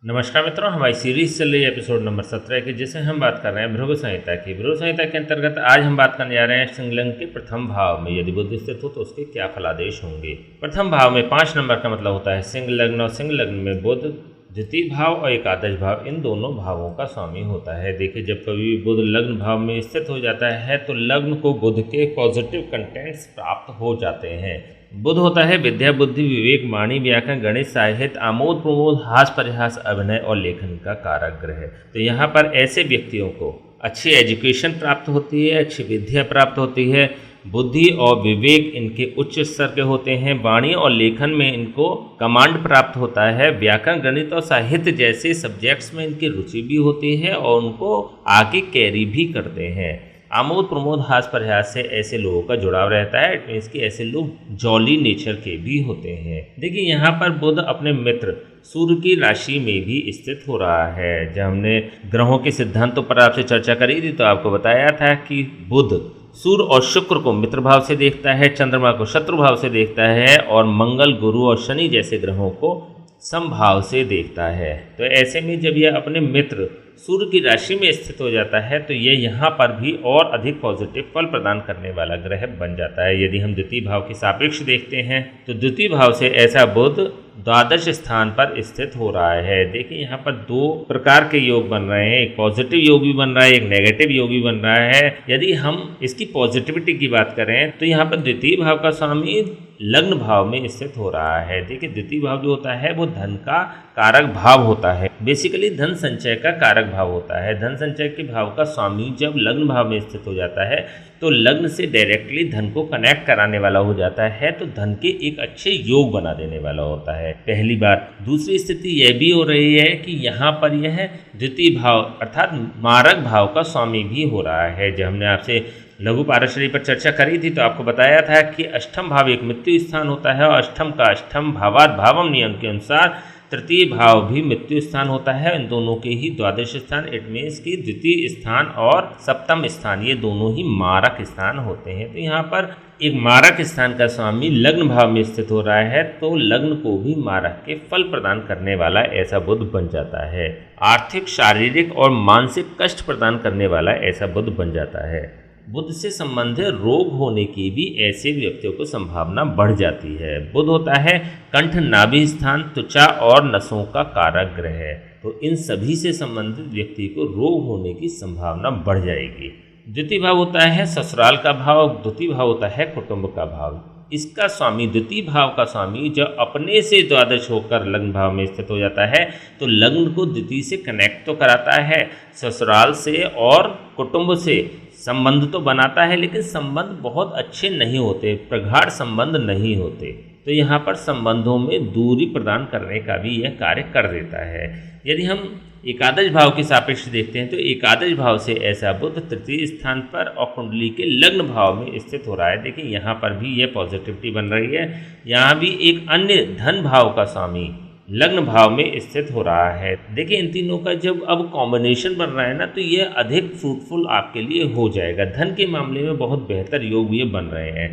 नमस्कार मित्रों, हमारी सीरीज चल रही है एपिसोड नंबर 17 की, जिसे हम बात कर रहे हैं भृगु संहिता की। भृगु संहिता के अंतर्गत आज हम बात करने जा रहे हैं सिंह लग्न के प्रथम भाव में यदि बुध स्थित हो तो उसके क्या फलादेश होंगे। प्रथम भाव में 5 नंबर का मतलब होता है सिंह लग्न, और सिंह लग्न में बुध द्वितीय भाव और एकादश भाव, इन दोनों भावों का स्वामी होता है। देखिए, जब कभी बुध लग्न भाव में स्थित हो जाता है तो लग्न को बुध के पॉजिटिव कंटेंट्स प्राप्त हो जाते हैं। बुध होता है विद्या, बुद्धि, विवेक, वाणी, व्याकरण, गणित, साहित्य, आमोद प्रमोद, हास परिहास, अभिनय और लेखन का कारक ग्रह। तो यहाँ पर ऐसे व्यक्तियों को अच्छी एजुकेशन प्राप्त होती है, अच्छी विद्या प्राप्त होती है, बुद्धि और विवेक इनके उच्च स्तर के होते हैं, वाणी और लेखन में इनको कमांड प्राप्त होता है, व्याकरण, गणित और साहित्य जैसे सब्जेक्ट्स में इनकी रुचि भी होती है और उनको आगे कैरी भी करते हैं। आमोद प्रमोद, हास प्रयास से ऐसे लोगों का जुड़ाव रहता है। इट मीन्स कि ऐसे लोग जॉली नेचर के भी होते हैं। देखिए, यहाँ पर बुध अपने मित्र सूर्य की राशि में भी स्थित हो रहा है। जब हमने ग्रहों के सिद्धांतों पर आपसे चर्चा करी थी तो आपको बताया था कि बुध सूर्य और शुक्र को मित्र भाव से देखता है, चंद्रमा को शत्रु भाव से देखता है और मंगल, गुरु और शनि जैसे ग्रहों को समभाव से देखता है। तो ऐसे में जब यह अपने मित्र सूर्य की राशि में स्थित हो जाता है तो ये यहाँ पर भी और अधिक पॉजिटिव फल प्रदान करने वाला ग्रह बन जाता है। यदि हम द्वितीय भाव के सापेक्ष देखते हैं तो द्वितीय भाव से ऐसा बुध द्वादश स्थान पर स्थित हो रहा है। देखिए, यहाँ पर 2 प्रकार के योग बन रहे हैं, एक पॉजिटिव योग भी बन रहा है, एक नेगेटिव योग भी बन रहा है। यदि हम इसकी पॉजिटिविटी की बात करें तो यहाँ पर द्वितीय भाव का स्वामी लग्न भाव में स्थित हो रहा है। देखिए, द्वितीय भाव जो होता है वो धन का कारक भाव होता है, बेसिकली धन संचय का कारक भाव होता है। धन संचय के भाव का स्वामी जब लग्न भाव में स्थित हो जाता है तो लग्न से डायरेक्टली धन को कनेक्ट कराने वाला हो जाता है, तो धन के एक अच्छे योग बना देने वाला होता है, पहली बात। दूसरी स्थिति यह भी हो रही है कि यहाँ पर यह द्वितीय भाव अर्थात मारक भाव का स्वामी भी हो रहा है। जब हमने आपसे लघु पारशरी पर चर्चा करी थी तो आपको बताया था कि अष्टम भाव एक मृत्यु स्थान होता है और अष्टम का अष्टम भावात भावम नियम के अनुसार तृतीय भाव भी मृत्यु स्थान होता है। इन दोनों के ही द्वादश स्थान, इट मीन्स की द्वितीय स्थान और सप्तम स्थान, ये दोनों ही मारक स्थान होते हैं। तो यहाँ पर एक मारक स्थान का स्वामी लग्न भाव में स्थित हो रहा है तो लग्न को भी मारक के फल प्रदान करने वाला ऐसा बुध बन जाता है। आर्थिक, शारीरिक और मानसिक कष्ट प्रदान करने वाला ऐसा बुध बन जाता है। बुध से संबंधित रोग होने की भी ऐसे व्यक्तियों को संभावना बढ़ जाती है। बुध होता है कंठ, नाभि स्थान, त्वचा और नसों का कारक ग्रह है, तो इन सभी से संबंधित व्यक्ति को रोग होने की संभावना बढ़ जाएगी। द्वितीय भाव होता है ससुराल का भाव, द्वितीय भाव होता है कुटुंब का भाव। इसका स्वामी, द्वितीय भाव का स्वामी जब अपने से द्वादश होकर लग्न भाव में स्थित हो जाता है तो लग्न को द्वितीय से कनेक्ट तो कराता है, ससुराल से और कुटुंब से संबंध तो बनाता है, लेकिन संबंध बहुत अच्छे नहीं होते, प्रगाढ़ संबंध नहीं होते। तो यहाँ पर संबंधों में दूरी प्रदान करने का भी यह कार्य कर देता है। यदि हम एकादश भाव के सापेक्ष देखते हैं तो एकादश भाव से ऐसा बुध तृतीय स्थान पर और कुंडली के लग्न भाव में स्थित हो रहा है। देखिए, यहाँ पर भी यह पॉजिटिविटी बन रही है। यहाँ भी एक अन्य धन भाव का स्वामी लग्न भाव में स्थित हो रहा है। देखिए, इन तीनों का जब अब कॉम्बिनेशन बन रहा है ना तो ये अधिक फ्रूटफुल आपके लिए हो जाएगा। धन के मामले में बहुत बेहतर योग ये बन रहे हैं।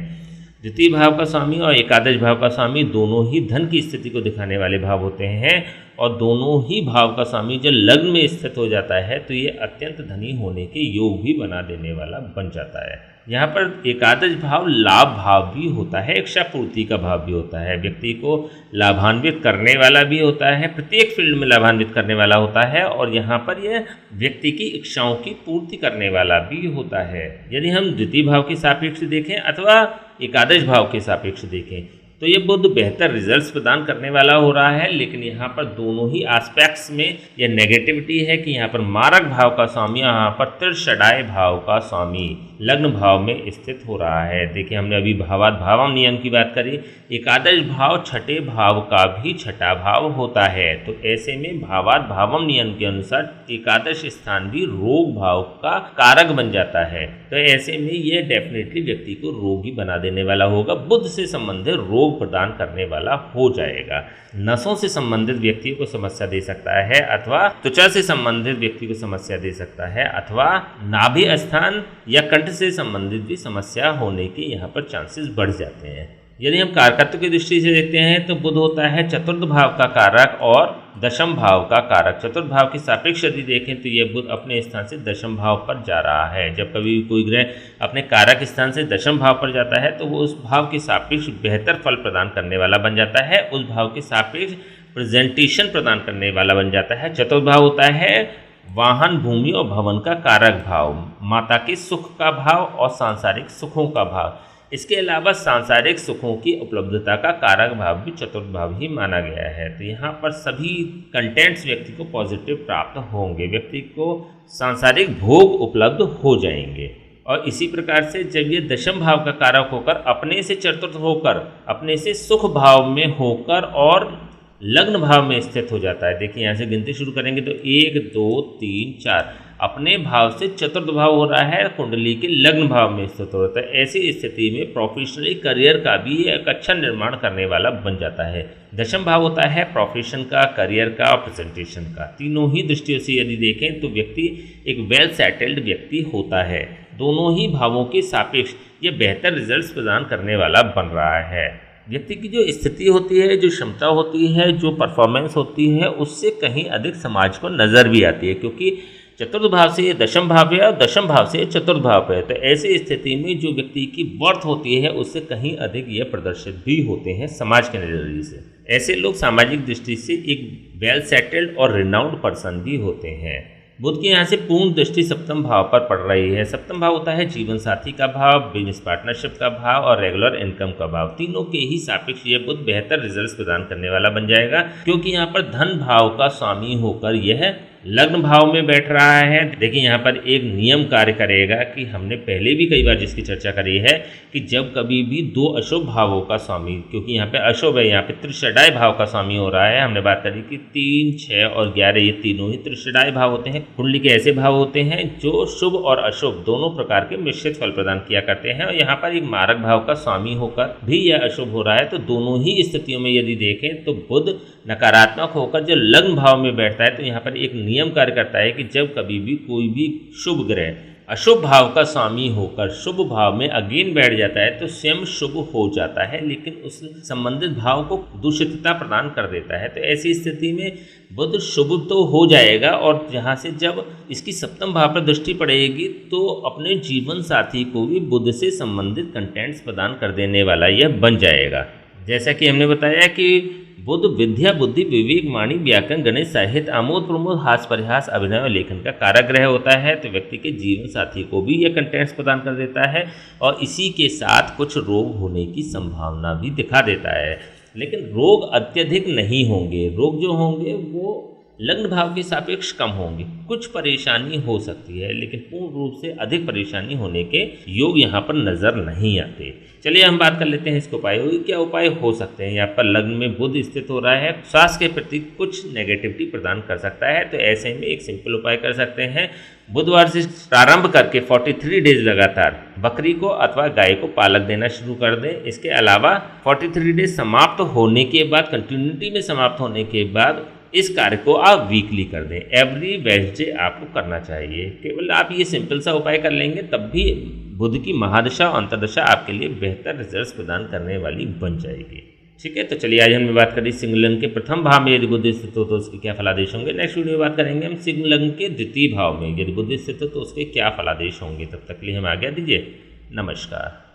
द्वितीय भाव का स्वामी और एकादश भाव का स्वामी दोनों ही धन की स्थिति को दिखाने वाले भाव होते हैं और दोनों ही भाव का स्वामी जब लग्न में स्थित हो जाता है तो ये अत्यंत धनी होने के योग भी बना देने वाला बन जाता है। यहाँ पर एकादश भाव लाभ भाव भी होता है, इच्छा पूर्ति का भाव भी होता है, व्यक्ति को लाभान्वित करने वाला भी होता है, प्रत्येक फील्ड में लाभान्वित करने वाला होता है और यहाँ पर यह व्यक्ति की इच्छाओं की पूर्ति करने वाला भी होता है। यदि हम द्वितीय भाव के सापेक्ष देखें अथवा एकादश भाव के सापेक्ष देखें तो ये बुध बेहतर रिजल्ट्स प्रदान करने वाला हो रहा है, लेकिन यहाँ पर दोनों ही एस्पेक्ट्स में यह नेगेटिविटी है कि यहाँ पर मारक भाव का स्वामी यहाँ पर त्रिषडाय भाव का स्वामी लग्न भाव में स्थित हो रहा है। देखिए, हमने अभी भावात भावम नियम की बात करी, एकादश भाव छठे भाव का भी छठा भाव होता है, तो ऐसे में भावात भावम नियम के अनुसार एकादश स्थान भी रोग भाव का कारक बन जाता है। तो ऐसे में यह डेफिनेटली व्यक्ति को रोगी बना देने वाला होगा, बुध से संबंधित रोग प्रदान करने वाला हो जाएगा। नसों से संबंधित व्यक्ति को समस्या दे सकता है अथवा त्वचा से संबंधित व्यक्ति को समस्या दे सकता है अथवा नाभि स्थान या कंठ से संबंधित भी समस्या होने के यहाँ पर चांसेस बढ़ जाते हैं। यदि हम कारकत्व की दृष्टि से देखते हैं तो बुध होता है चतुर्थ भाव का कारक और दशम भाव का कारक। चतुर्थ भाव के सापेक्ष यदि देखें तो यह बुध अपने स्थान से दशम भाव पर जा रहा है। जब कभी कोई ग्रह अपने कारक स्थान से दशम भाव पर जाता है तो वो उस भाव के सापेक्ष बेहतर फल प्रदान करने वाला बन जाता है, उस भाव के सापेक्ष प्रेजेंटेशन प्रदान करने वाला बन जाता है। चतुर्थ भाव होता है वाहन, भूमि और भवन का कारक भाव, माता के सुख का भाव और सांसारिक सुखों का भाव। इसके अलावा सांसारिक सुखों की उपलब्धता का कारक भाव भी चतुर्थ भाव ही माना गया है। तो यहाँ पर सभी कंटेंट्स व्यक्ति को पॉजिटिव प्राप्त होंगे, व्यक्ति को सांसारिक भोग उपलब्ध हो जाएंगे। और इसी प्रकार से जब ये दशम भाव का कारक होकर अपने से चतुर्थ होकर अपने से सुख भाव में होकर और लग्न भाव में स्थित हो जाता है। देखिए यहाँ से गिनती शुरू करेंगे तो 1 2 3 4 अपने भाव से चतुर्थ भाव हो रहा है, कुंडली के लग्न भाव में स्थित हो रहा है। ऐसी स्थिति में प्रोफेशनली करियर का भी एक अच्छा निर्माण करने वाला बन जाता है। दशम भाव होता है प्रोफेशन का, करियर का और प्रेजेंटेशन का। तीनों ही दृष्टियों से यदि देखें तो व्यक्ति एक वेल सेटल्ड व्यक्ति होता है। दोनों ही भावों के सापेक्ष ये बेहतर रिजल्ट्स प्रदान करने वाला बन रहा है। व्यक्ति की जो स्थिति होती है, जो क्षमता होती है, जो परफॉर्मेंस होती है, उससे कहीं अधिक समाज को नज़र भी आती है, क्योंकि चतुर्थ भाव से ये दशम भाव है और दशम भाव से चतुर्थ भाव है। तो ऐसी स्थिति में जो व्यक्ति की बर्थ होती है उससे कहीं अधिक ये प्रदर्शित भी होते हैं समाज के नज़रिए से। ऐसे लोग सामाजिक दृष्टि से एक वेल सेटल्ड और रिनाउंड पर्सन भी होते हैं। बुध की यहाँ से पूर्ण दृष्टि सप्तम भाव पर पड़ रही है। सप्तम भाव होता है जीवन साथी का भाव, बिजनेस पार्टनरशिप का भाव और रेगुलर इनकम का भाव। तीनों के ही सापेक्ष ये बुध बेहतर रिजल्ट्स प्रदान करने वाला बन जाएगा, क्योंकि यहाँ पर धन भाव का स्वामी होकर यह लग्न भाव में बैठ रहा है। देखिए यहाँ पर एक नियम कार्य करेगा कि हमने पहले भी कई बार जिसकी चर्चा करी है कि जब कभी भी दो अशुभ भावों का स्वामी, क्योंकि यहाँ पे अशुभ है, यहाँ पे त्रिषडाय भाव का स्वामी हो रहा है। हमने बात करी कि 3, 6 और 11 ये तीनों ही त्रिषडाय भाव होते हैं। कुंडली के ऐसे भाव होते हैं जो शुभ और अशुभ दोनों प्रकार के मिश्रित फल प्रदान किया करते हैं। और यहाँ पर एक मारक भाव का स्वामी होकर भी यह अशुभ हो रहा है। तो दोनों ही स्थितियों में यदि देखें तो बुध नकारात्मक होकर जो लग्न भाव में बैठता है तो यहाँ पर एक नियम कार्य करता है कि जब कभी भी कोई भी शुभ ग्रह अशुभ भाव का स्वामी होकर शुभ भाव में अगेन बैठ जाता है तो स्वयं शुभ हो जाता है, लेकिन उस संबंधित भाव को दूषितता प्रदान कर देता है। तो ऐसी स्थिति में बुध शुभ तो हो जाएगा और जहाँ से जब इसकी सप्तम भाव पर दृष्टि पड़ेगी तो अपने जीवन साथी को भी बुध से संबंधित कंटेंट्स प्रदान कर देने वाला यह बन जाएगा। जैसा कि हमने बताया कि बुध विद्या, बुद्धि, विवेक, वाणी, व्याकरण, गणित, साहित्य, आमोद प्रमोद, हास्य परिहास, अभिनय और लेखन का कारक ग्रह होता है। तो व्यक्ति के जीवन साथी को भी यह कंटेंट्स प्रदान कर देता है और इसी के साथ कुछ रोग होने की संभावना भी दिखा देता है, लेकिन रोग अत्यधिक नहीं होंगे। रोग जो होंगे वो लग्न भाव के सापेक्ष कम होंगे। कुछ परेशानी हो सकती है लेकिन पूर्ण रूप से अधिक परेशानी होने के योग यहाँ पर नज़र नहीं आते। चलिए हम बात कर लेते हैं इसके उपाय। क्या उपाय हो सकते हैं। यहाँ पर लग्न में बुध स्थित हो रहा है, स्वास्थ्य के प्रति कुछ नेगेटिविटी प्रदान कर सकता है। तो ऐसे में एक सिंपल उपाय कर सकते हैं। बुधवार से प्रारंभ करके 43 डेज लगातार बकरी को अथवा गाय को पालक देना शुरू कर दें। इसके अलावा 43 डेज समाप्त होने के बाद, कंटिन्यूटी में समाप्त होने के बाद इस कार्य को आप वीकली कर दें। एवरी वेडनेसडे आपको करना चाहिए। केवल आप ये सिंपल सा उपाय कर लेंगे तब भी बुध की महादशा और अंतर्दशा आपके लिए बेहतर रिजल्ट्स प्रदान करने वाली बन जाएगी। ठीक है, तो चलिए आज हमने बात करी सिंह लग्न के प्रथम भाव में यदि बुध स्थित हो तो उसके क्या फलादेश होंगे। नेक्स्ट वीडियो में बात करेंगे हम सिंह लग्न के द्वितीय भाव में यदि बुध स्थित हो तो उसके क्या फलादेश होंगे। तब तक के लिए हम आज्ञा दीजिए। नमस्कार।